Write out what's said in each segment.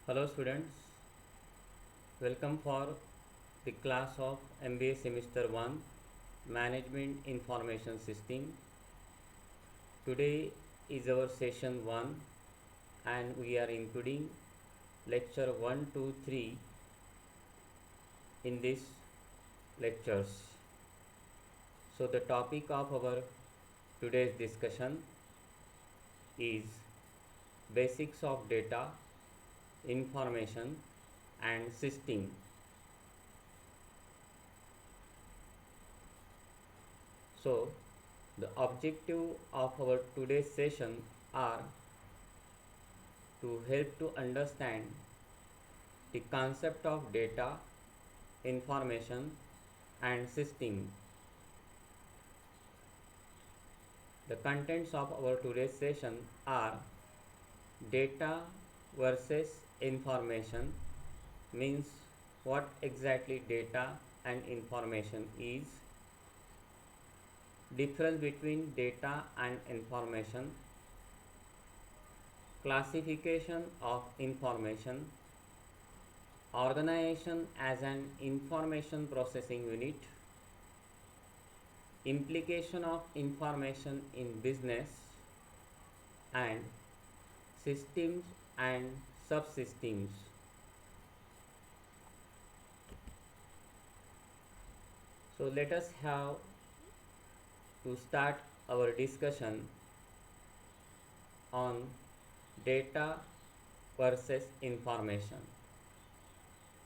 Hello students, welcome for the class of MBA semester 1 Management Information System. Today is our session 1 and we are including lecture 1, 2, 3 in these lectures. So the topic of our today's discussion is basics of data, information and system. So the objective of our today's session are to help to understand the concept of data, information and system. The contents of our today's session are data versus information, means what exactly data and information is, difference between data and information, classification of information, organization as an information processing unit, implication of information in business, and systems and subsystems. So let us have to start our discussion on data versus information.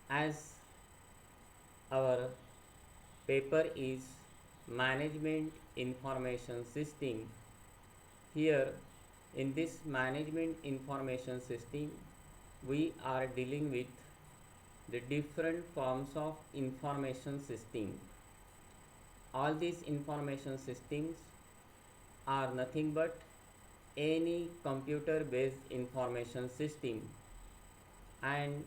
As our paper is management information system, here in this management information system we are dealing with the different forms of information system. All these information systems are nothing but any computer based information system, and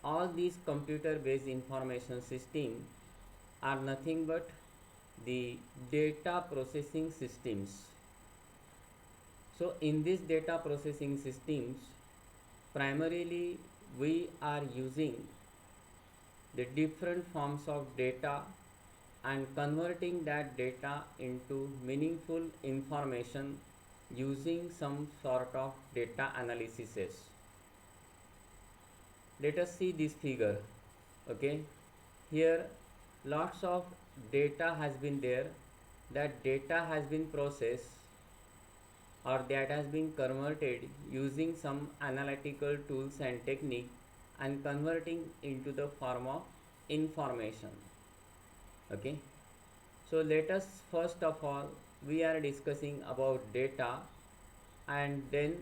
all these computer based information systems are nothing but the data processing systems. So in these data processing systems, primarily we are using the different forms of data and converting that data into meaningful information using some sort of data analysis. Let us see this figure. Okay, here lots of data has been there. That data has been processed or that has been converted using some analytical tools and technique and converting into the form of information. Okay, so let us first of all we are discussing about data and then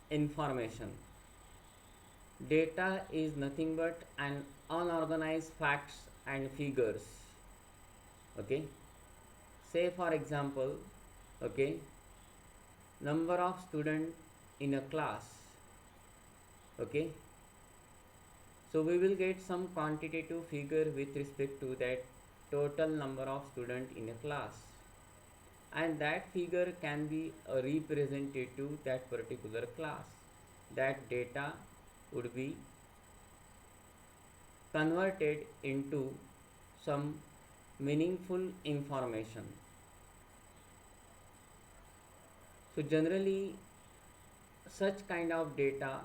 information. Data is nothing but an unorganized facts and figures. Okay, say for example, okay, number of students in a class. Okay, so we will get some quantitative figure with respect to that total number of students in a class, and that figure can be a representative that particular class. That data would be converted into some meaningful information. So generally such kind of data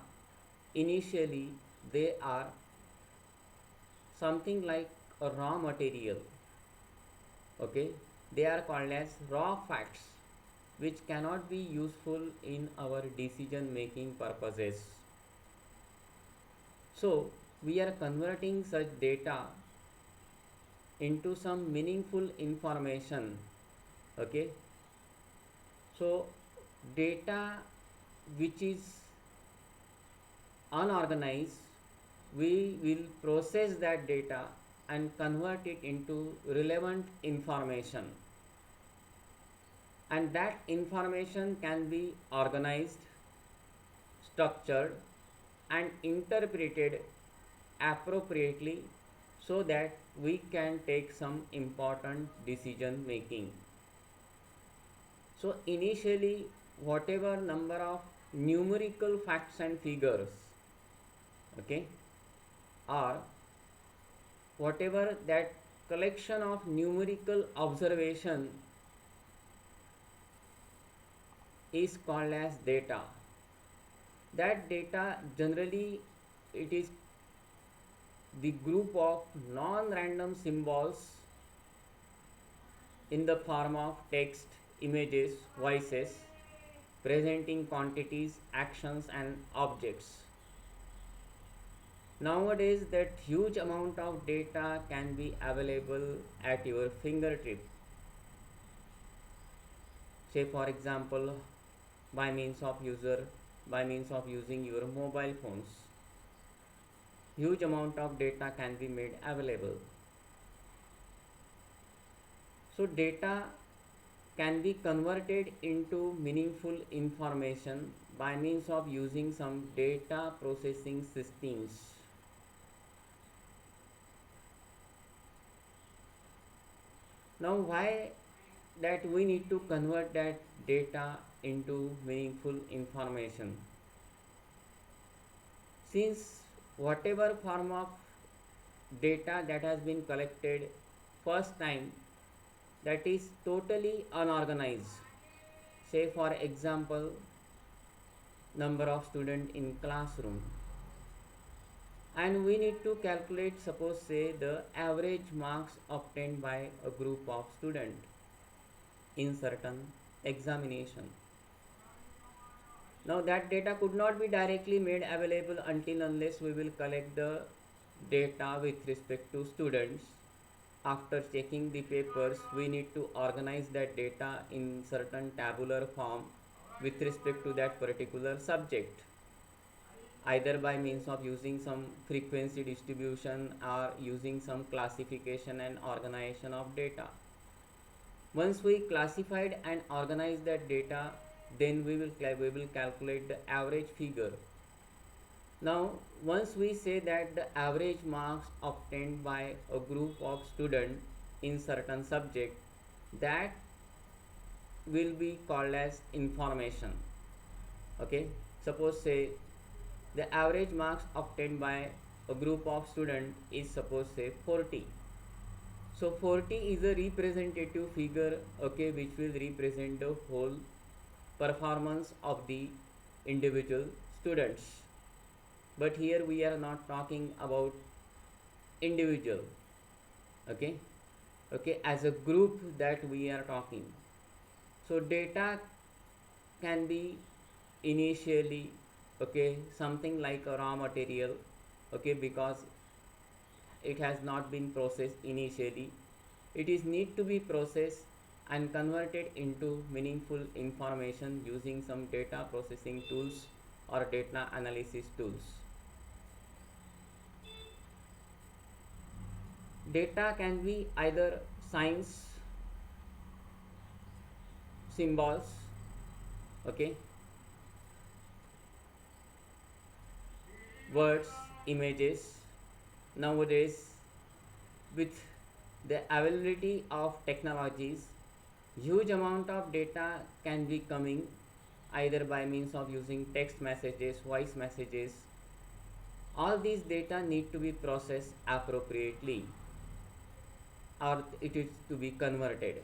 initially they are something like a raw material. Okay, they are called as raw facts which cannot be useful in our decision making purposes. So we are converting such data into some meaningful information. Okay, so data which is unorganized, we will process that data and convert it into relevant information, and that information can be organized, structured and interpreted appropriately so that we can take some important decision making. So initially whatever number of numerical facts and figures okay, or whatever that collection of numerical observation is called as data. That data generally it is the group of non-random symbols in the form of text, images, voices, presenting quantities, actions and objects. Nowadays that huge amount of data can be available at your fingertip. Say for example, by means of using your mobile phones, huge amount of data can be made available. So data can be converted into meaningful information by means of using some data processing systems. Now why that we need to convert that data into meaningful information? Since whatever form of data that has been collected first time, that is totally unorganized. Say for example, number of student in classroom, and we need to calculate, suppose say the average marks obtained by a group of student in certain examination. Now that data could not be directly made available until unless we will collect the data with respect to students. After checking the papers, we need to organize that data in certain tabular form with respect to that particular subject, either by means of using some frequency distribution or using some classification and organization of data. Once we classified and organized that data, then we will calculate the average figure. Now once we say that the average marks obtained by a group of students in certain subject, that will be called as information. Okay, suppose say the average marks obtained by a group of students is suppose say 40. So 40 is a representative figure, okay, which will represent the whole performance of the individual students. But here we are not talking about individual, okay, as a group that we are talking. So data can be initially, okay, something like a raw material, okay, because it has not been processed initially. It is need to be processed and converted into meaningful information using some data processing tools or data analysis tools. Data can be either signs, symbols, okay, words, images. Nowadays with the availability of technologies, huge amount of data can be coming either by means of using text messages, voice messages. All these data need to be processed appropriately, or it is to be converted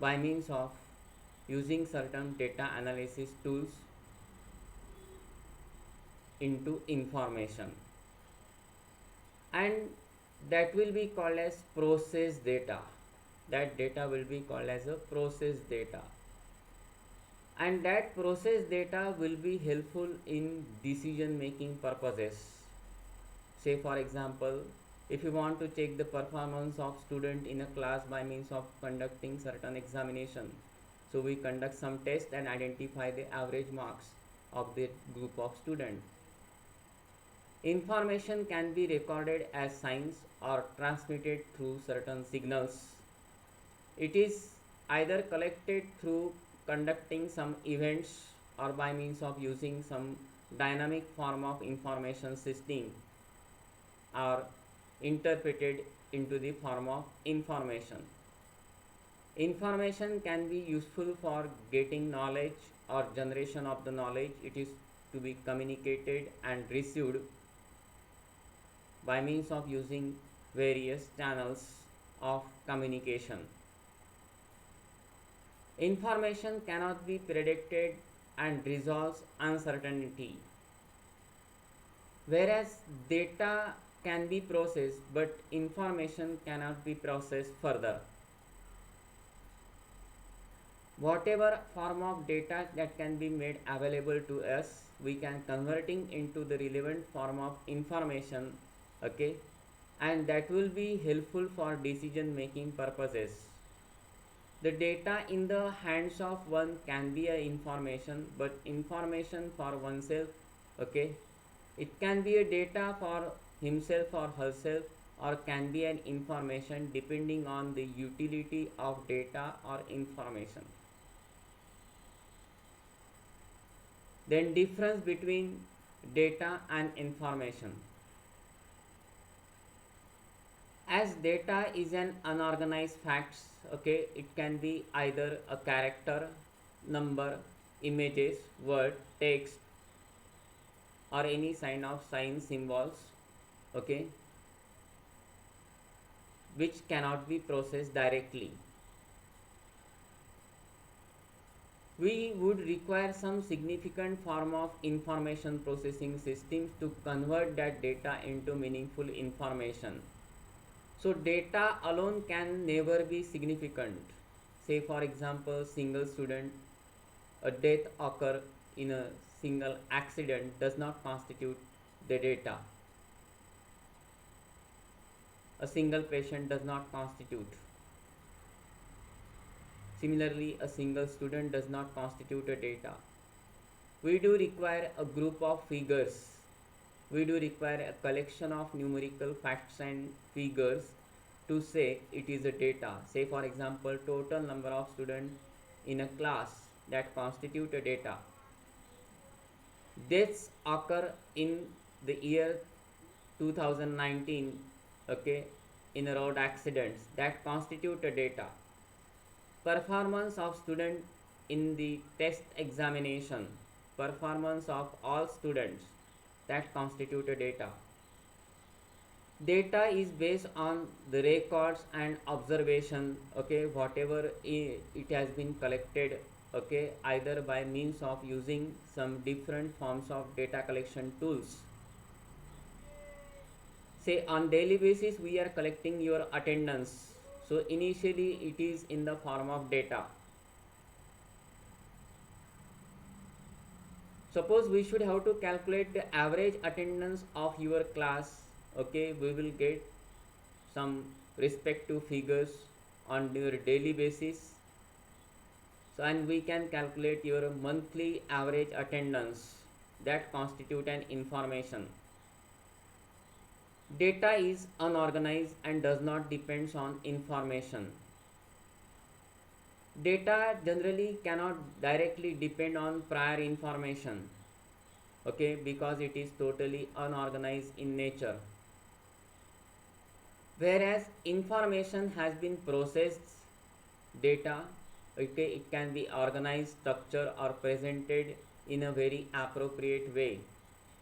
by means of using certain data analysis tools into information, and that will be called as process data. That data will be called as a process data, and that process data will be helpful in decision making purposes. Say for example, if you want to check the performance of student in a class by means of conducting certain examination, so we conduct some test and identify the average marks of the group of students. Information can be recorded as signs or transmitted through certain signals. It is either collected through conducting some events or by means of using some dynamic form of information system, or interpreted into the form of information. Information can be useful for getting knowledge or generation of the knowledge. It is to be communicated and received by means of using various channels of communication. Information cannot be predicted and resolves uncertainty, whereas data can be processed but information cannot be processed further. Whatever form of data that can be made available to us, we can converting into the relevant form of information, okay, and that will be helpful for decision making purposes. The data in the hands of one can be a information, but information for oneself, okay, it can be a data for himself or herself, or can be an information depending on the utility of data or information. Then difference between data and information. As data is an unorganized facts, okay, it can be either a character, number, images, word, text, or any sign symbols, okay, which cannot be processed directly. We would require some significant form of information processing systems to convert that data into meaningful information. So data alone can never be significant. Say for example, single student, a death occur in a single accident does not constitute the data. A single patient does not constitute. Similarly, a single student does not constitute a data. We do require a group of figures. We do require a collection of numerical facts and figures to say it is a data. Say for example, total number of students in a class, that constitute a data. Deaths occur in the year 2019, okay, in a road accidents, that constitute a data. Performance of student in the test examination, performance of all students, that constitute a data. Data is based on the records and observation, okay, whatever it has been collected, okay, either by means of using some different forms of data collection tools. Say on daily basis we are collecting your attendance, so initially it is in the form of data. Suppose we should have to calculate the average attendance of your class, okay, we will get some respective figures on your daily basis. So and we can calculate your monthly average attendance, that constitute an information. Data is unorganized and does not depend on information. Data generally cannot directly depend on prior information, okay, because it is totally unorganized in nature. Whereas information has been processed, data, okay, it can be organized, structured or presented in a very appropriate way.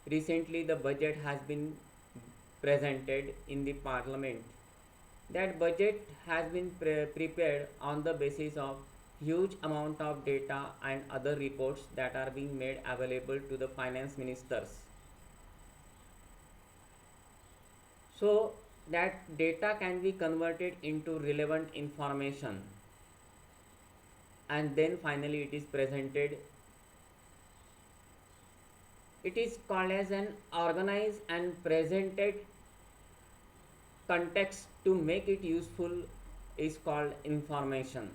Recently the budget has been presented in the parliament. That budget has been prepared on the basis of huge amount of data and other reports that are being made available to the finance ministers. So that data can be converted into relevant information and then finally it is presented. It is called as an organized and presented context to make it useful is called information.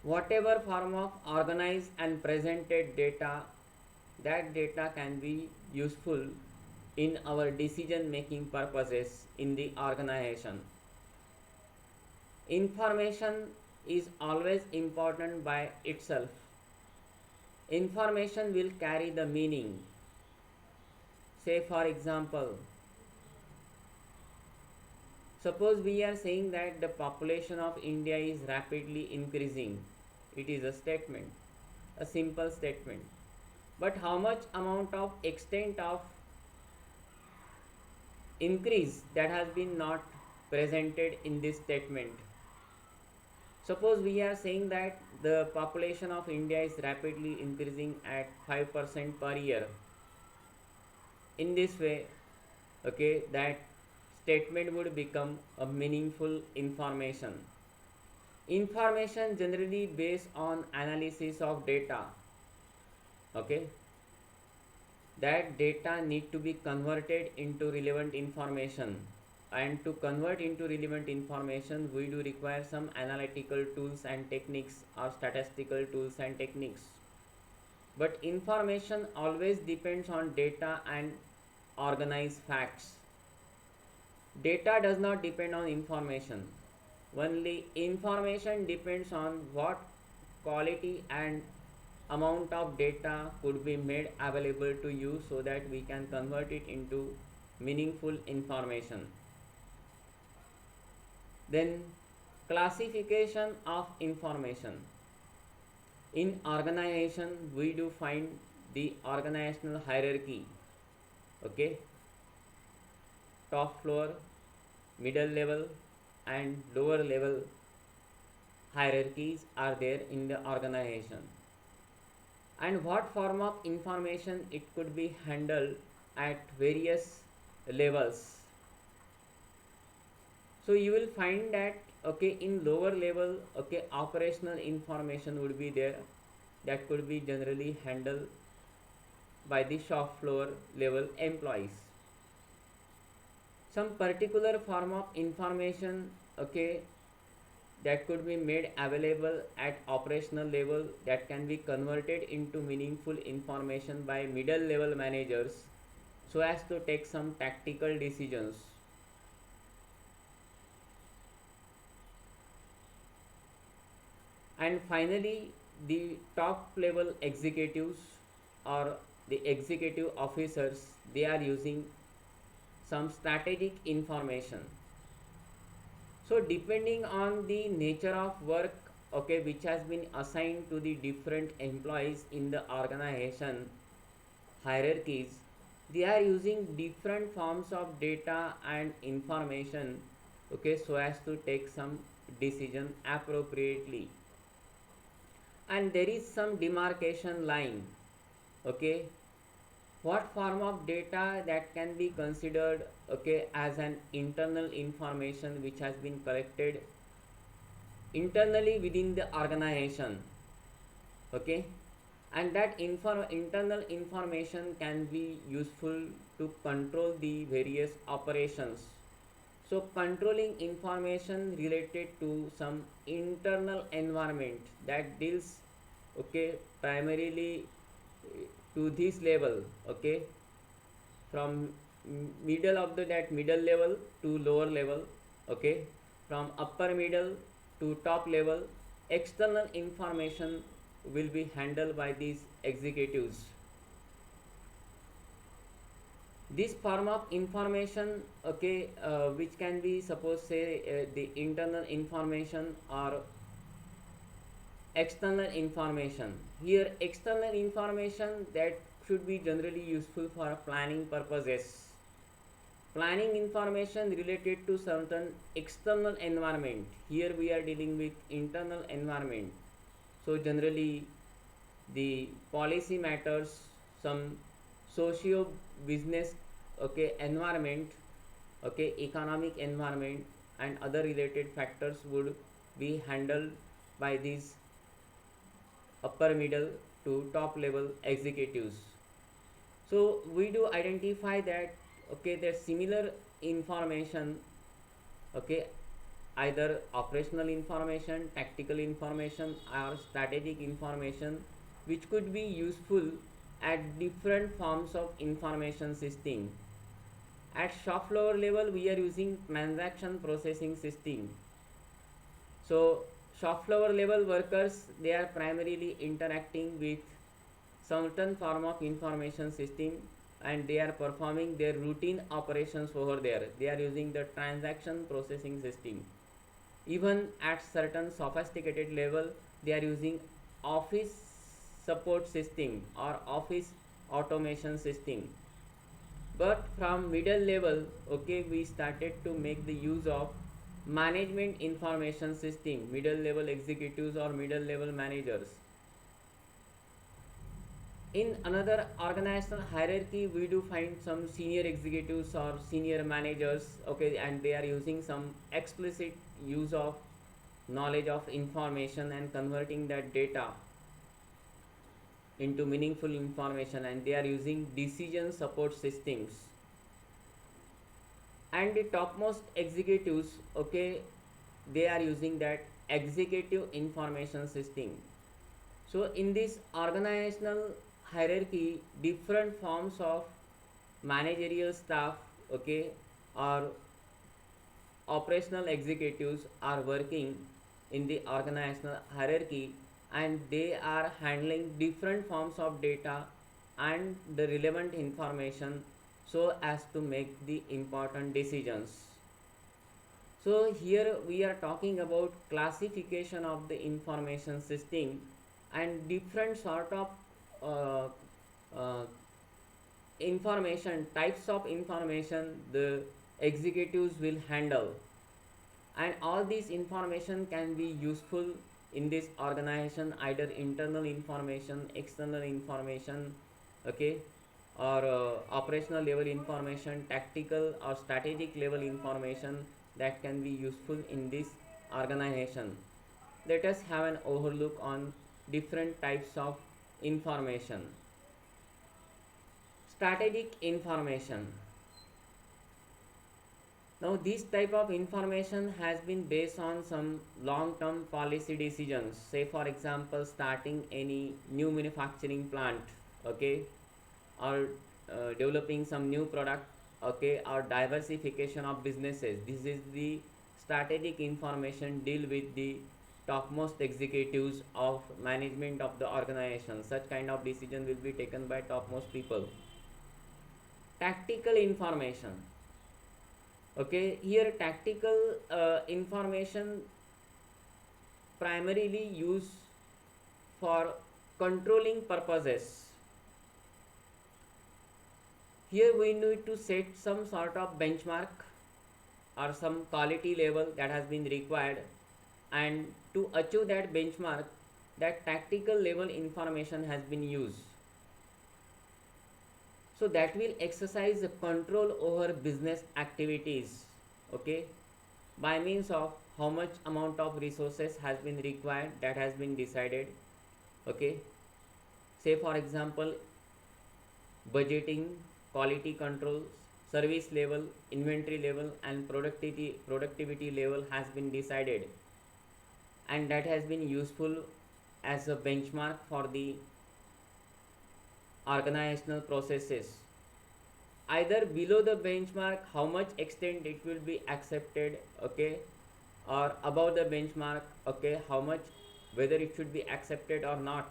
Whatever form of organized and presented data, that data can be useful in our decision making purposes in the organization. Information is always important by itself. Information will carry the meaning. Say for example, suppose we are saying that the population of India is rapidly increasing. It is a statement, a simple statement. but how much amount of extent of increase that has been not presented in this statement. Suppose we are saying that the population of India is rapidly increasing at 5% per year. In this way, okay, that statement would become a meaningful information. Information generally based on analysis of data, okay, that data need to be converted into relevant information, and to convert into relevant information we do require some analytical tools and techniques or statistical tools and techniques. But information always depends on data and organized facts. Data does not depend on information. Only information depends on what quality and amount of data could be made available to you so that we can convert it into meaningful information. Then classification of information. In organization we do find the organizational hierarchy, okay, top floor, middle level and lower level hierarchies are there in the organization, and what form of information it could be handled at various levels. So you will find that, okay, in lower level, okay, operational information would be there, that could be generally handled by the shop floor level employees. Some particular form of information, okay, that could be made available at operational level, that can be converted into meaningful information by middle level managers so as to take some tactical decisions. And finally, the top level executives or the executive officers, they are using some strategic information. So depending on the nature of work, okay, which has been assigned to the different employees in the organization hierarchies, they are using different forms of data and information, okay, so as to take some decision appropriately. And there is some demarcation line, okay, what form of data that can be considered, okay, as an internal information which has been collected internally within the organization, okay, and that internal information can be useful to control the various operations. So controlling information related to some internal environment that deals, okay, primarily to this level, okay, from middle of the that middle level to lower level, okay, from upper middle to top level, external information will be handled by these executives. This form of information, okay, which can be suppose say the internal information or external information. Here external information that should be generally useful for planning purposes. Planning information related to certain external environment. Here we are dealing with internal environment. So generally the policy matters, some socio business, okay, environment, okay, economic environment and other related factors would be handled by these upper middle to top level executives. So we do identify that, okay, there's similar information, okay, either operational information, tactical information or strategic information which could be useful at different forms of information system. At shop floor level we are using transaction processing system. So shop floor level workers, they are primarily interacting with certain form of information system and they are performing their routine operations over there. They are using the transaction processing system. Even at certain sophisticated level they are using office support system or office automation system. But from middle level, okay, we started to make the use of management information system, middle level executives or middle level managers. In another organizational hierarchy, we do find some senior executives or senior managers, okay, and they are using some explicit use of knowledge of information and converting that data into meaningful information, and they are using decision support systems. And the topmost executives, okay, they are using that executive information system. So in this organizational hierarchy, different forms of managerial staff, okay, or operational executives are working in the organizational hierarchy, and they are handling different forms of data and the relevant information so as to make the important decisions. So here we are talking about classification of the information system and different sort of uh, uh, information, types of information the executives will handle, and all this information can be useful in this organization, either internal information, external information, okay, or operational level information, tactical or strategic level information that can be useful in this organization. Let us have an overlook on different types of information. Strategic information. Now this type of information has been based on some long-term policy decisions. Say for example, starting any new manufacturing plant, okay, or developing some new product, okay, or diversification of businesses. This is the strategic information deal with the topmost executives of management of the organization. Such kind of decision will be taken by topmost people. Tactical information. Okay, here tactical information primarily used for controlling purposes. Here we need to set some sort of benchmark or some quality level that has been required, and to achieve that benchmark, that tactical level information has been used. So that will exercise the control over business activities, okay, by means of how much amount of resources has been required, that has been decided, okay. Say for example, budgeting, quality control, service level, inventory level, and productivity level has been decided, and that has been useful as a benchmark for the organizational processes. Either below the benchmark, how much extent it will be accepted, okay, or above the benchmark, okay, how much, whether it should be accepted or not,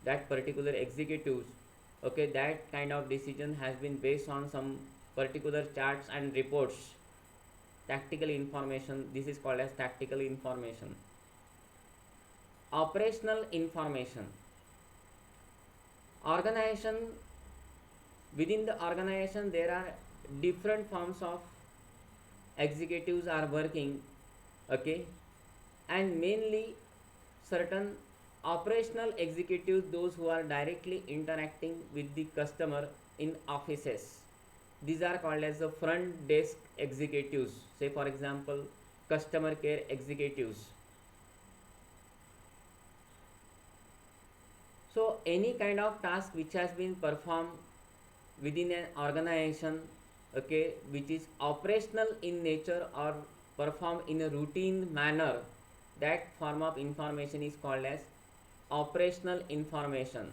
that particular executives, okay, that kind of decision has been based on some particular charts and reports. Tactical information, this is called as tactical information. Operational information. Organization, within the organization there are different forms of executives are working, okay, and mainly certain operational executives, those who are directly interacting with the customer in offices, these are called as the front desk executives. Say for example, customer care executives. So any kind of task which has been performed within an organization, okay, which is operational in nature or performed in a routine manner, that form of information is called as operational information,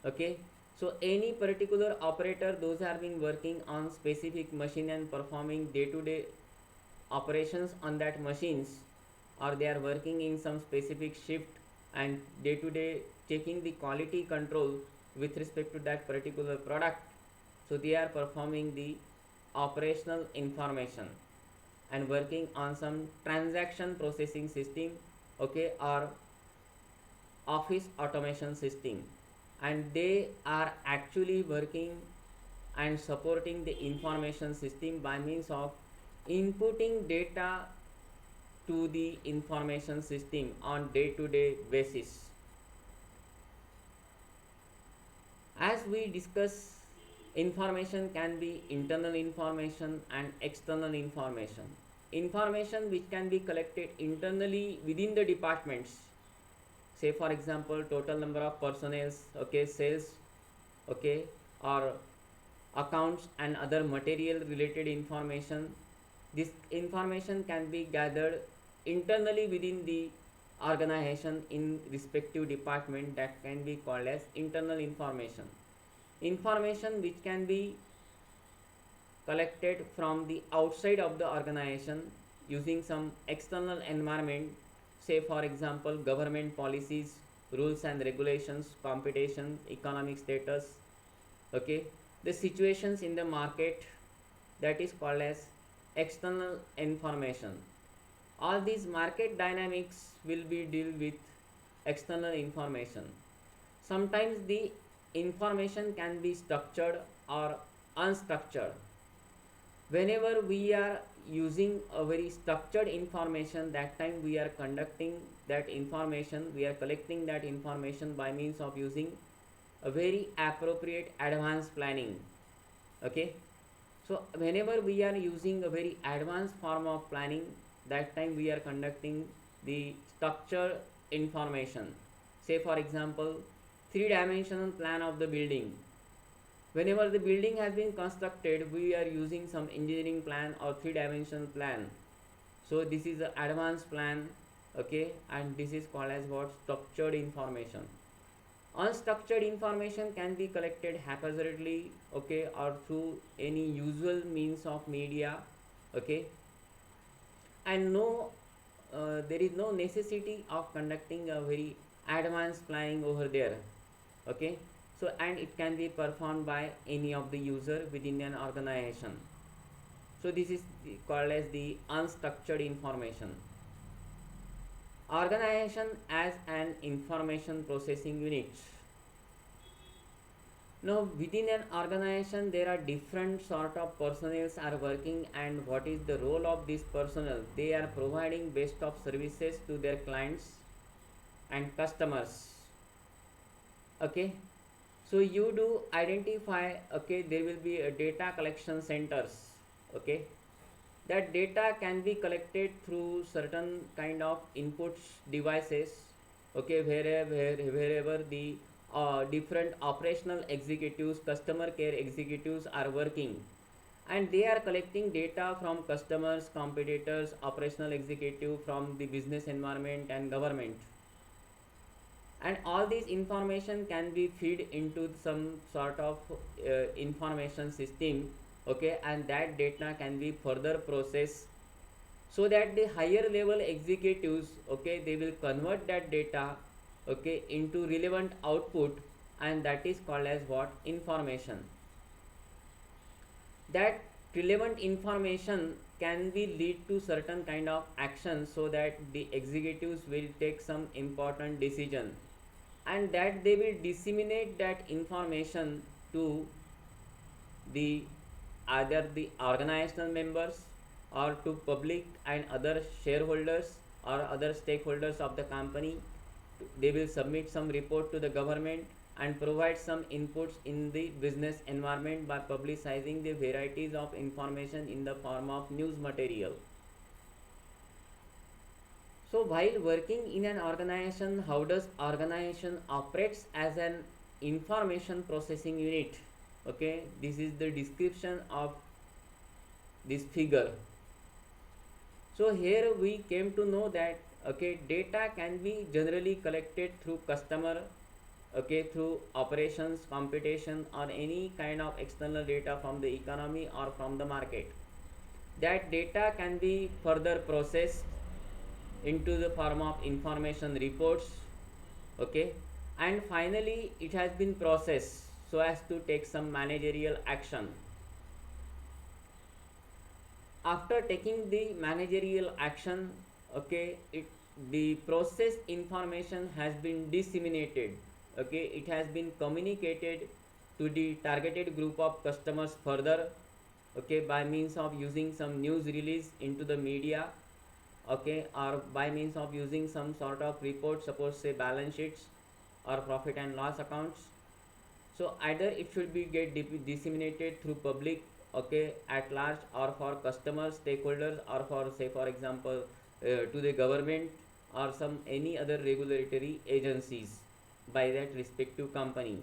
okay. So any particular operator, those are been working on specific machine and performing day to day operations on that machines, or they are working in some specific shift and day to day checking the quality control with respect to that particular product. So they are performing the operational information and working on some transaction processing system, okay, or office automation system, and they are actually working and supporting the information system by means of inputting data to the information system on day to day basis. As we discuss, information can be internal information and external information. Information which can be collected internally within the departments, say for example total number of personnel, okay, sales, okay, or accounts and other material related information. This information can be gathered internally within the organization in respective department, that can be called as internal information. Information which can be collected from the outside of the organization using some external environment, say for example government policies, rules and regulations, competition, economic status, okay, the situations in the market, that is called as external information. All these market dynamics will be deal with external information. Sometimes the information can be structured or unstructured. Whenever we are using a very structured information, that time we are conducting that information, we are collecting that information by means of using a very appropriate advanced planning, okay. So whenever we are using a very advanced form of planning, that time we are conducting the structure information. Say for example, three-dimensional plan of the building. Whenever the building has been constructed, we are using some engineering plan or three-dimensional plan. So this is the advanced plan, okay, and this is called as what? Structured information. Unstructured information can be collected haphazardly, okay, or through any usual means of media, okay, and there is no necessity of conducting a very advanced planning over there, okay. So and it can be performed by any of the user within an organization. So this is called as the unstructured information. Organization as an information processing unit. Now within an organization there are different sort of personnel are working, and what is the role of this personnel? They are providing best of services to their clients and customers, okay. So you do identify, okay, there will be a data collection centers, okay. That data can be collected through certain kind of inputs devices, okay, wherever the different operational executives, customer care executives are working, and they are collecting data from customers, competitors, operational executive, from the business environment and government, and all these information can be fed into some sort of information system, okay, and that data can be further processed so that the higher level executives, okay, they will convert that data, okay, into relevant output, and that is called as what? Information. That relevant information can be lead to certain kind of action so that the executives will take some important decision, and that they will disseminate that information to the either the organizational members or to public and other shareholders or other stakeholders of the company. They will submit some report to the government and provide some inputs in the business environment by publicizing the varieties of information in the form of news material. So while working in an organization, how does organization operates as an information processing unit? Okay, this is the description of this figure. So here we came to know that, okay, data can be generally collected through customer, okay, through operations, competition, or any kind of external data from the economy or from the market. That data can be further processed into the form of information reports, okay, and finally it has been processed so as to take some managerial action. After taking the managerial action, okay, the process information has been disseminated. Okay, it has been communicated to the targeted group of customers further, okay, by means of using some news release into the media, okay, or by means of using some sort of report, suppose say balance sheets or profit and loss accounts. So either it should be get disseminated through public, okay, at large, or for customers, stakeholders, or for say for example to the government or some any other regulatory agencies by that respective company.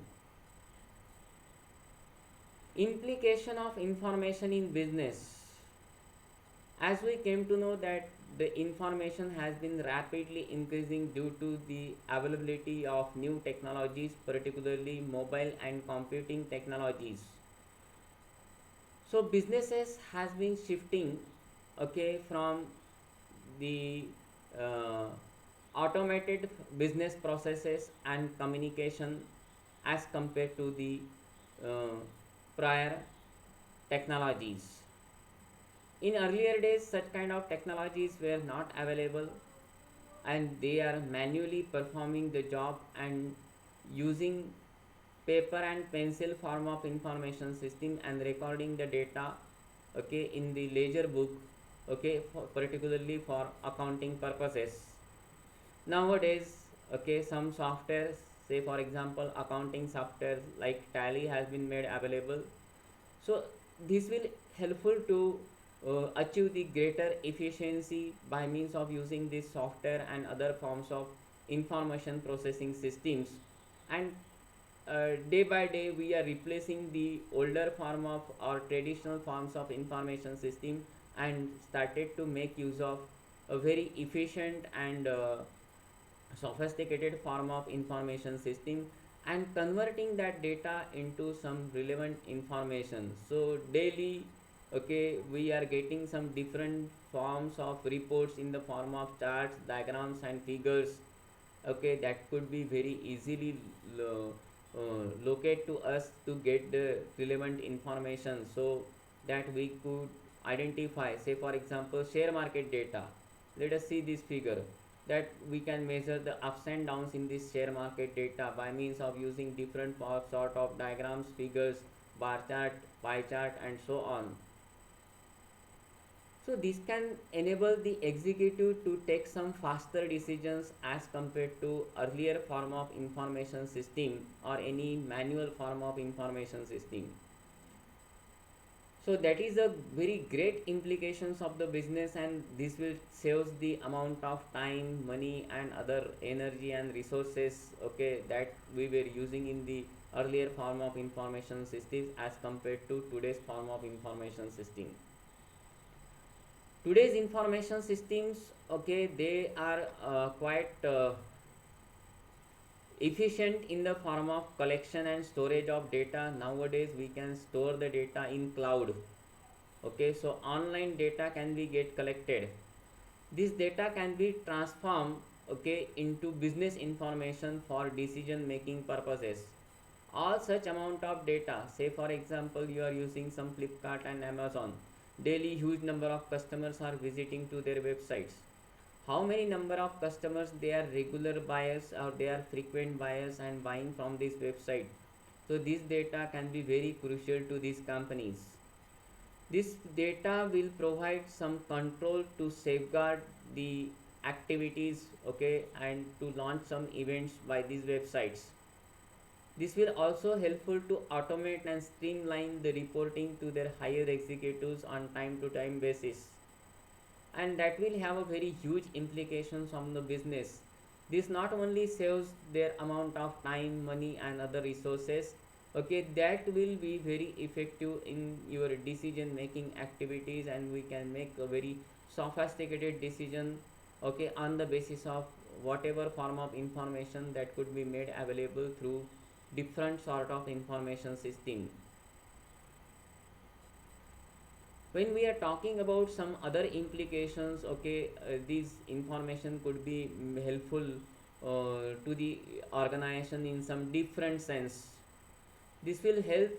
Implication of information in business. As we came to know that the information has been rapidly increasing due to the availability of new technologies, particularly mobile and computing technologies. So businesses has been shifting, okay, from the uh, automated business processes and communication as compared to the uh, prior technologies. In earlier days, such kind of technologies were not available, and they are manually performing the job and using paper and pencil form of information system and recording the data, okay, in the ledger book, okay, for particularly for accounting purposes. Nowadays, okay, some softwares, say for example accounting software like Tally has been made available. So this will helpful to achieve the greater efficiency by means of using this software and other forms of information processing systems. And day by day we are replacing the older form of or traditional forms of information system and started to make use of a very efficient and sophisticated form of information system and converting that data into some relevant information. So daily, okay, we are getting some different forms of reports in the form of charts, diagrams and figures, okay, that could be very easily locate to us to get the relevant information, so that we could identify, say for example share market data. Let us see this figure, that we can measure the ups and downs in this share market data by means of using different sort of diagrams, figures, bar chart, pie chart and so on. So this can enable the executive to take some faster decisions as compared to earlier form of information system or any manual form of information system. So that is a very great implications of the business, and this will saves the amount of time, money and other energy and resources, okay, that we were using in the earlier form of information systems as compared to today's form of information system. Today's information systems, okay, they are quite efficient in the form of collection and storage of data. Nowadays we can store the data in cloud, okay, so online data can be get collected. This data can be transformed, okay, into business information for decision making purposes. All such amount of data, say for example you are using some Flipkart and Amazon, daily huge number of customers are visiting to their websites. How many number of customers, they are regular buyers or they are frequent buyers and buying from this website. So this data can be very crucial to these companies. This data will provide some control to safeguard the activities, okay, and to launch some events by these websites. This will also helpful to automate and streamline the reporting to their higher executives on time to time basis, and that will have a very huge implications on the business. This not only saves their amount of time, money and other resources, okay, that will be very effective in your decision making activities, and we can make a very sophisticated decision, okay, on the basis of whatever form of information that could be made available through different sort of information system. When we are talking about some other implications, okay, these information could be helpful to the organization in some different sense. This will help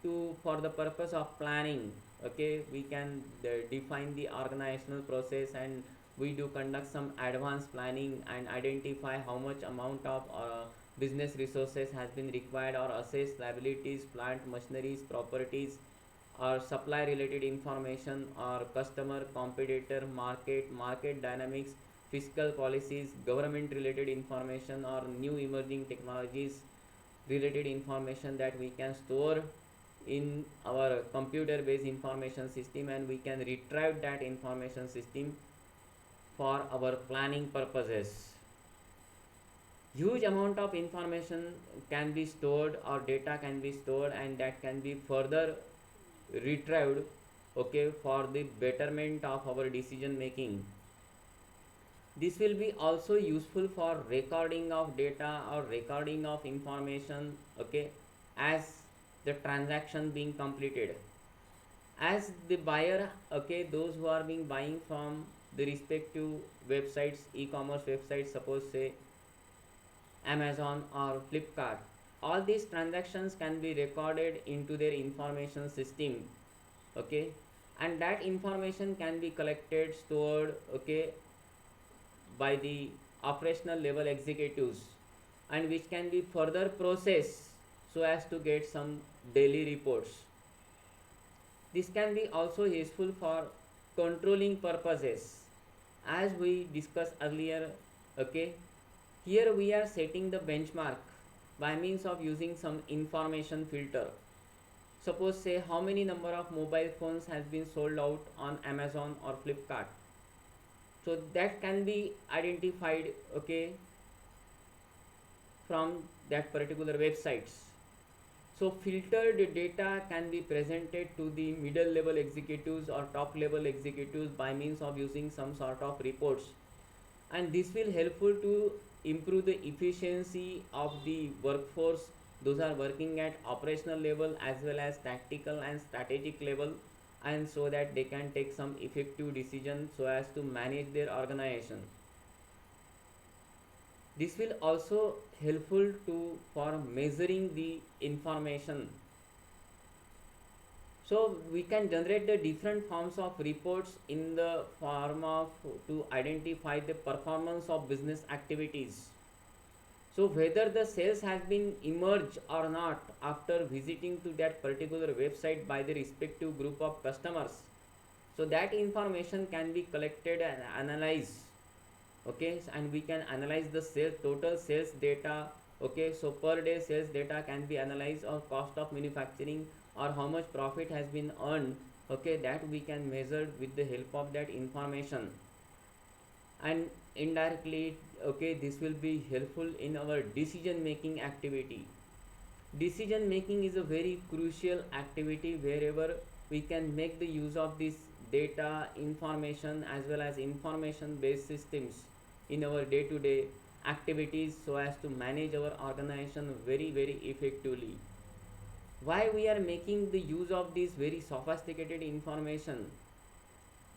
to for the purpose of planning, okay, we can define the organizational process and we do conduct some advanced planning and identify how much amount of business resources has been required, or assess liabilities, plant machineries, properties, or supply related information, or customer, competitor, market dynamics, fiscal policies, government related information, or new emerging technologies related information that we can store in our computer based information system, and we can retrieve that information system for our planning purposes. Huge amount of information can be stored, or data can be stored, and that can be further retrieved, okay, for the betterment of our decision making. This will be also useful for recording of data or recording of information, okay, as the transaction being completed. As the buyer, okay, those who are being buying from the respective websites, e-commerce websites, suppose say Amazon or Flipkart, all these transactions can be recorded into their information system, okay, and that information can be collected, stored, okay, by the operational level executives, and which can be further processed so as to get some daily reports. This can be also useful for controlling purposes, as we discussed earlier, okay. Here we are setting the benchmark by means of using some information filter. Suppose say how many number of mobile phones has been sold out on Amazon or Flipkart. So that can be identified, okay, from that particular websites. So filtered data can be presented to the middle level executives or top level executives by means of using some sort of reports, and this will helpful to improve the efficiency of the workforce. Those are working at operational level as well as tactical and strategic level, and so that they can take some effective decision so as to manage their organization. This will also helpful to for measuring the information. So we can generate the different forms of reports in the form of to identify the performance of business activities. So whether the sales has been emerged or not after visiting to that particular website by the respective group of customers. So that information can be collected and analyzed, okay, and we can analyze the sales, total sales data, okay. So per day sales data can be analyzed, or cost of manufacturing, or how much profit has been earned, okay, that we can measure with the help of that information. And indirectly, okay, this will be helpful in our decision making activity. Decision making is a very crucial activity wherever we can make the use of this data, information, as well as information based systems in our day to day activities, so as to manage our organization very effectively. Why we are making the use of this very sophisticated information?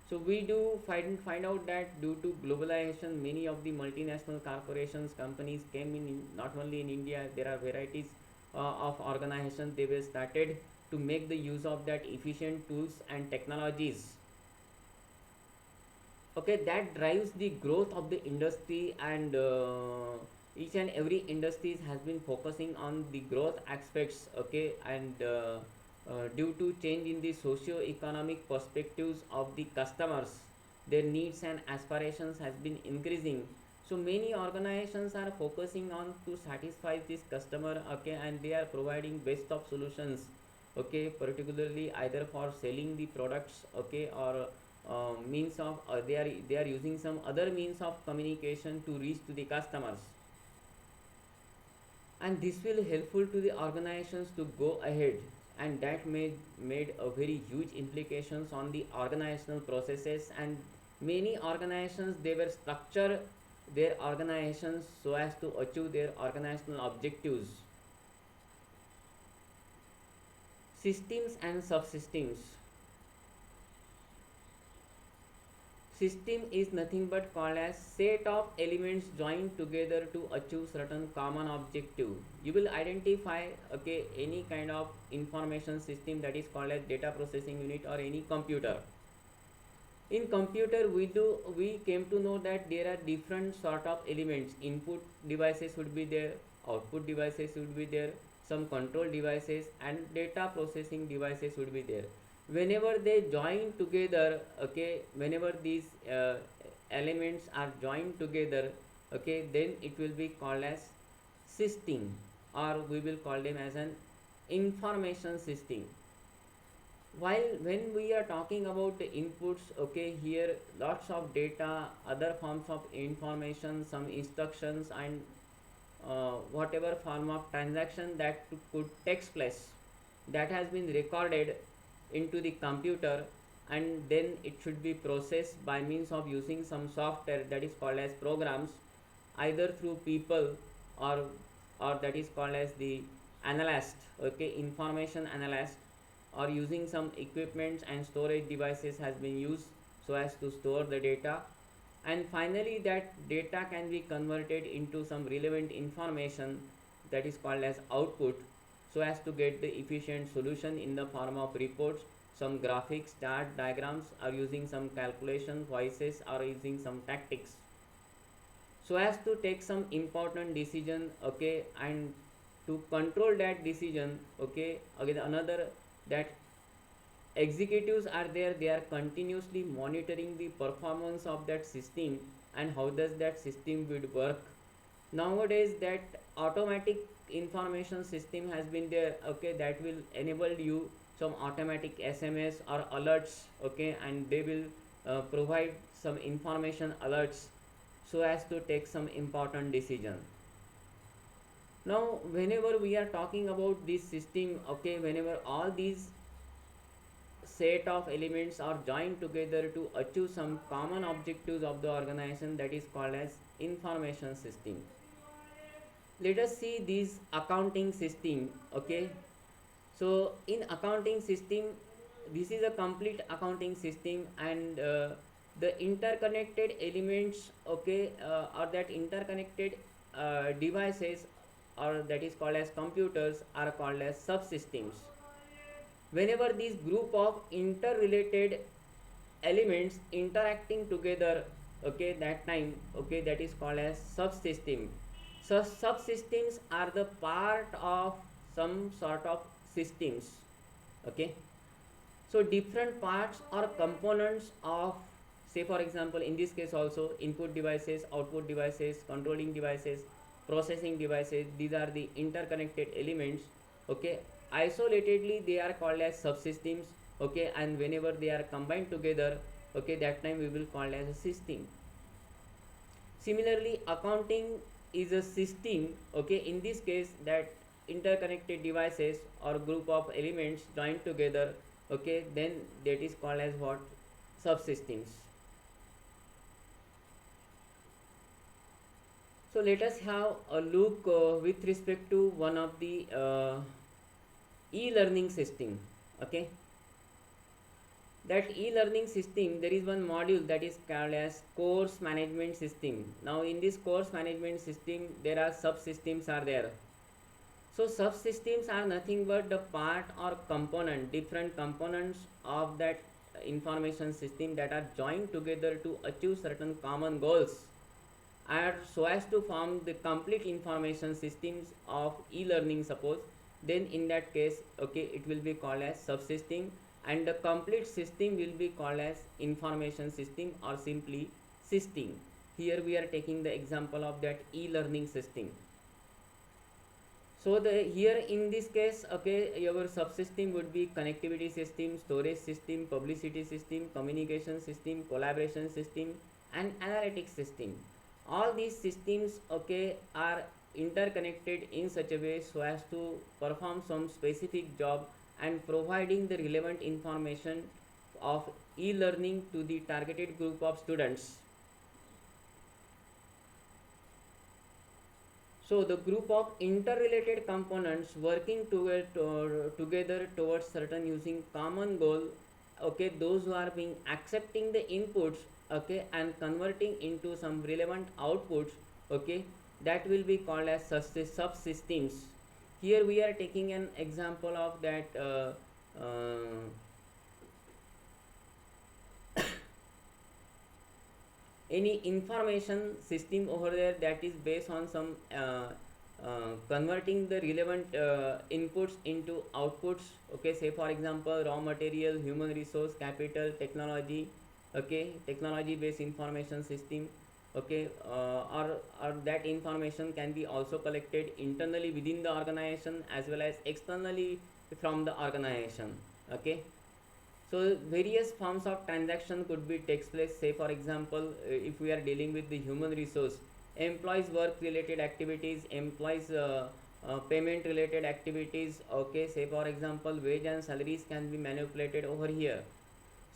So we do find out that due to globalization, many of the multinational corporations, companies came in not only in India. There are varieties of organizations. They were started to make the use of that efficient tools and technologies, okay, that drives the growth of the industry. And each and every industries has been focusing on the growth aspects, okay, and due to change in the socio-economic perspectives of the customers, their needs and aspirations has been increasing. So many organizations are focusing on to satisfy this customer, okay, and they are providing best of solutions, okay, particularly either for selling the products, okay, or means of they are using some other means of communication to reach to the customers, and this will helpful to the organizations to go ahead, and that made a very huge implications on the organizational processes. And many organizations, they were structure their organizations so as to achieve their organizational objectives. Systems and subsystems. System is nothing but called as set of elements joined together to achieve certain common objective. You will identify, okay, any kind of information system that is called as data processing unit or any computer. In computer we came to know that there are different sort of elements. Input devices would be there, output devices would be there, some control devices and data processing devices would be there. Whenever they join together, okay, whenever these elements are joined together, okay, then it will be called as system, or we will call them as an information system. While when we are talking about the inputs, okay, here lots of data, other forms of information, some instructions and whatever form of transaction that could take place, that has been recorded into the computer, and then it should be processed by means of using some software that is called as programs, either through people or that is called as the analyst, okay, information analyst, or using some equipments and storage devices has been used so as to store the data. And finally that data can be converted into some relevant information that is called as output, so as to get the efficient solution in the form of reports, some graphics, chart, diagrams, or using some calculation voices, or using some tactics, so as to take some important decision, okay, and to control that decision, okay. Again another, that executives are there, they are continuously monitoring the performance of that system and how does that system would work. Nowadays that automatic information system has been there, okay, that will enable you some automatic SMS or alerts, okay, and they will provide some information alerts so as to take some important decision. Now whenever we are talking about this system, okay, whenever all these set of elements are joined together to achieve some common objectives of the organization, that is called as information system. Let us see this accounting system, okay. So in accounting system, this is a complete accounting system, and the interconnected elements, okay, or that interconnected devices, or that is called as computers, are called as subsystems. Whenever these group of interrelated elements interacting together, okay, that time, okay, that is called as subsystem. So subsystems are the part of some sort of systems, okay. So different parts or components of, say for example in this case also, input devices, output devices, controlling devices, processing devices, these are the interconnected elements, okay. Isolatedly they are called as subsystems, okay, and whenever they are combined together, okay, that time we will call as a system. Similarly accounting is a system, okay, in this case that interconnected devices or group of elements joined together, okay, then that is called as what, subsystems. So let us have a look with respect to one of the e-learning system, okay. That e-learning system, there is one module that is called as course management system. Now in this course management system there are subsystems are there. So subsystems are nothing but the part or component, different components of that information system that are joined together to achieve certain common goals, and so as to form the complete information systems of e-learning, suppose, then in that case, okay, it will be called as subsystem, and the complete system will be called as information system or simply system. Here we are taking the example of that e-learning system. So the here in this case, okay, your subsystem would be connectivity system, storage system, publicity system, communication system, collaboration system, and analytics system. All these systems, okay, are interconnected in such a way so as to perform some specific job and providing the relevant information of e-learning to the targeted group of students. So the group of interrelated components working together towards certain using common goal, okay, those who are being accepting the inputs, okay, and converting into some relevant outputs, okay, that will be called as subsystems. Here we are taking an example of that any information system over there that is based on some converting the relevant inputs into outputs. Okay, say for example raw material, human resource, capital, technology. Okay, technology based information system. Okay, or that information can be also collected internally within the organization as well as externally from the organization. Okay, so various forms of transaction could be takes place. Say for example, if we are dealing with the human resource, employees work related activities, employees payment related activities. Okay, say for example wage and salaries can be manipulated over here.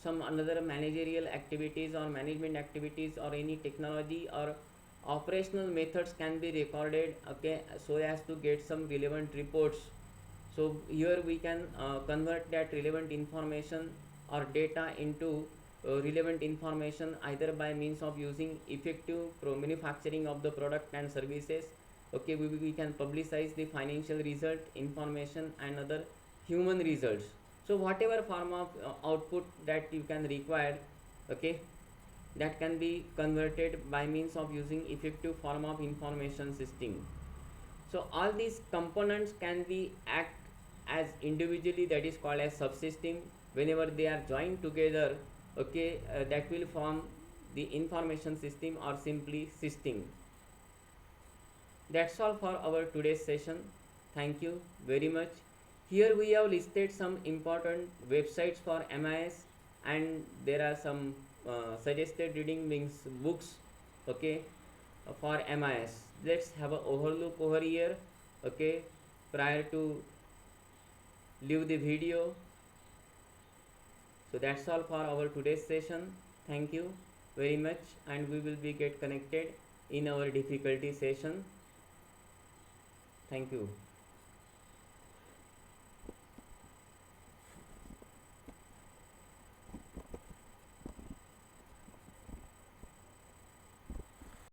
Some another managerial activities or management activities or any technology or operational methods can be recorded. Okay, so as to get some relevant reports. So here we can convert that relevant information or data into relevant information either by means of using effective manufacturing of the product and services. Okay, we can publicize the financial result information and other human results. So whatever form of output that you can require, okay, that can be converted by means of using effective form of information system. So all these components can be act as individually, that is called as subsystem. Whenever they are joined together, okay, that will form the information system or simply system. That's all for our today's session. Thank you very much. Here we have listed some important websites for MIS, and there are some suggested reading means books, okay, for MIS. Let's have a overlook over here, okay, prior to leave the video. So that's all for our today's session. Thank you very much, and we will be get connected in our difficulty session. Thank you.